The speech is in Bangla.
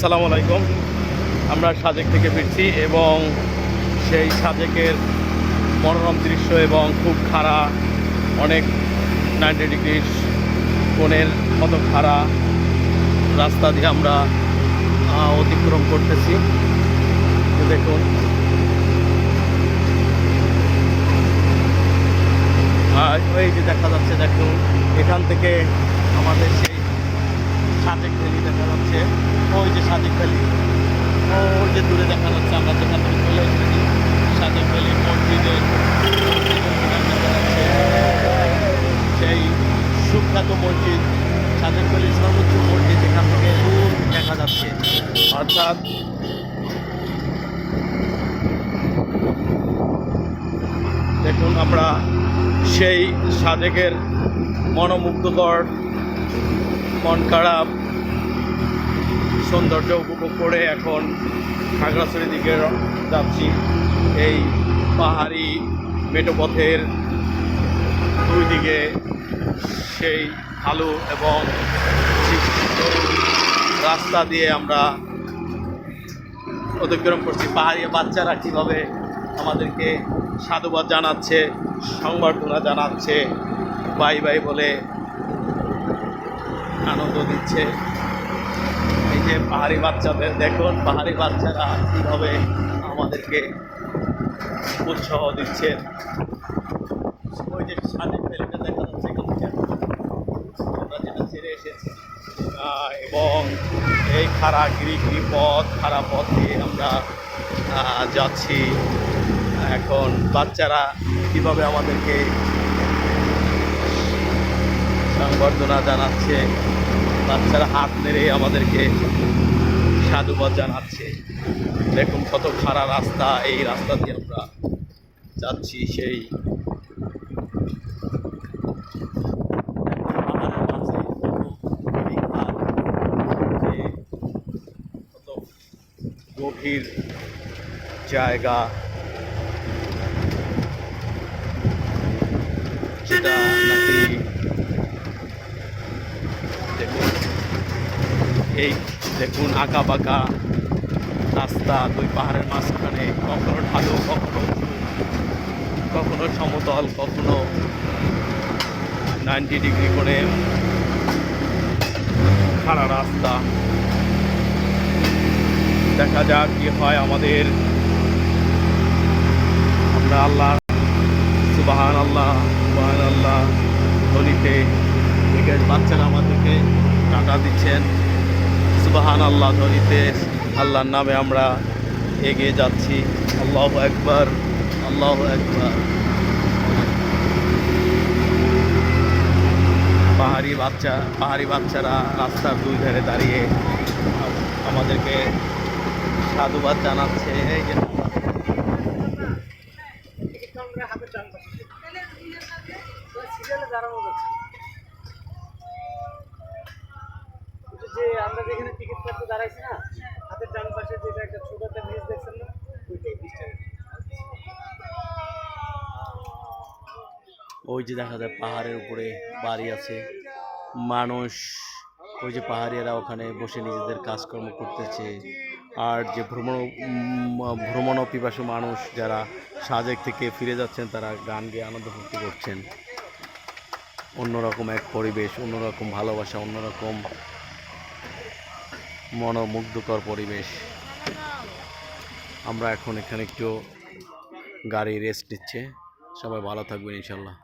আসসালামু আলাইকুম। আমরা সাজেক থেকে ফিরছি এবং সেই সাজেকের মনোরম দৃশ্য এবং খুব খাড়া, অনেক 90 ডিগ্রি কোণের মতো খাড়া রাস্তা দিয়ে আমরা অতিক্রম করতেছি। দেখুন, ওই যে দেখা যাচ্ছে, দেখুন এখান থেকে আমাদের সেই সাজেক ভ্যালি দেখা যাচ্ছে। ওই যে সাজেক ভ্যালি, ওই যে দূরে দেখা যাচ্ছে, আমরা যেখান থেকে চলে এসেছি সাজেক ভ্যালি মসজিদের সেই সুখ্যাত মসজিদ, সাজেক ভ্যালির সর্বোচ্চ মসজিদ এখান থেকে দূর দেখা যাচ্ছে। অর্থাৎ দেখুন, আমরা সেই সাজেকের মনোমুগ্ধকর, মন খারাপ সৌন্দর্য উপভোগ করে এখন খাগড়াছড়ির দিকে যাচ্ছি। এই পাহাড়ি মেঠোপথের দুই দিকে সেই ঢালু এবং রাস্তা দিয়ে আমরা অতিক্রম করছি। পাহাড়ি বাচ্চারা কীভাবে আমাদেরকে সাধুবাদ জানাচ্ছে, সংবর্ধনা জানাচ্ছে, বাই বাই বলে আনন্দ দিচ্ছে। এই যে পাহাড়ি বাচ্চাদের দেখুন, পাহাড়ি বাচ্চারা কীভাবে আমাদেরকে উৎসাহ দিচ্ছে। ওই যে সাজেক ভ্যালিটা দেখা যাচ্ছে এখান থেকে আমরা যেটা ছেড়ে এসেছি, এবং এই খাড়া গিরি পথ, খাড়া পথ দিয়ে আমরা যাচ্ছি। এখন বাচ্চারা কীভাবে আমাদেরকে সংবর্ধনা জানাচ্ছে, বাচ্চারা হাত নেড়ে আমাদেরকে সাধুবাদ জানাচ্ছে। দেখুন কত খাড়া রাস্তা, এই রাস্তা দিয়ে আমরা যাচ্ছি। সেই কত গভীর জায়গা, যেটা নাকি দেখুন, এই দেখুন আঁকা বাঁকা রাস্তা দুই পাহাড়ের মাঝখানে, কখনো ঢালু, কখনো সমতল, কখনো 90 ডিগ্রি করে খাড়া রাস্তা। দেখা যাক কি হয় আমাদের। আমরা আল্লাহ সুবহান আল্লাহ ধ্বনিতে বাচ্চারা আমাদেরকে টাটা দিচ্ছেন। সুবহান আল্লাহ ধ্বনিতে আল্লাহর নামে আমরা এগিয়ে যাচ্ছি। আল্লাহু আকবার, আল্লাহু আকবার। পাহাড়ি বাচ্চারা রাস্তার দুই ধারে দাঁড়িয়ে আমাদেরকে সাধুবাদ জানাচ্ছে। এই যে আমরা যেখানে টিকিট কাটতে দাঁড়াইছি না, হাতের ডান পাশে যেটা একটা ছোট একটা ব্রিজ দেখছেন না, ওইটাই ব্রিজটা। ওই যে দেখা যায় পাহাড়ের উপরে বাড়ি আছে, মানুষ ওই যে পাহাড়িয়ারা ওখানে বসে নিজেদের কাজকর্ম করতেছে। আর যে ভ্রমণ পিপাসু মানুষ যারা সাজেক থেকে ফিরে যাচ্ছেন, তারা গান গেয়ে আনন্দ ফুর্তি করছেন। অন্যরকম এক পরিবেশ, অন্যরকম ভালোবাসা, অন্যরকম মনোমুগ্ধকর পরিবেশ। আমরা এখন এখানে একটু গাড়ি রেস্ট নিচ্ছে। সবাই ভালো থাকবেন ইনশাল্লাহ।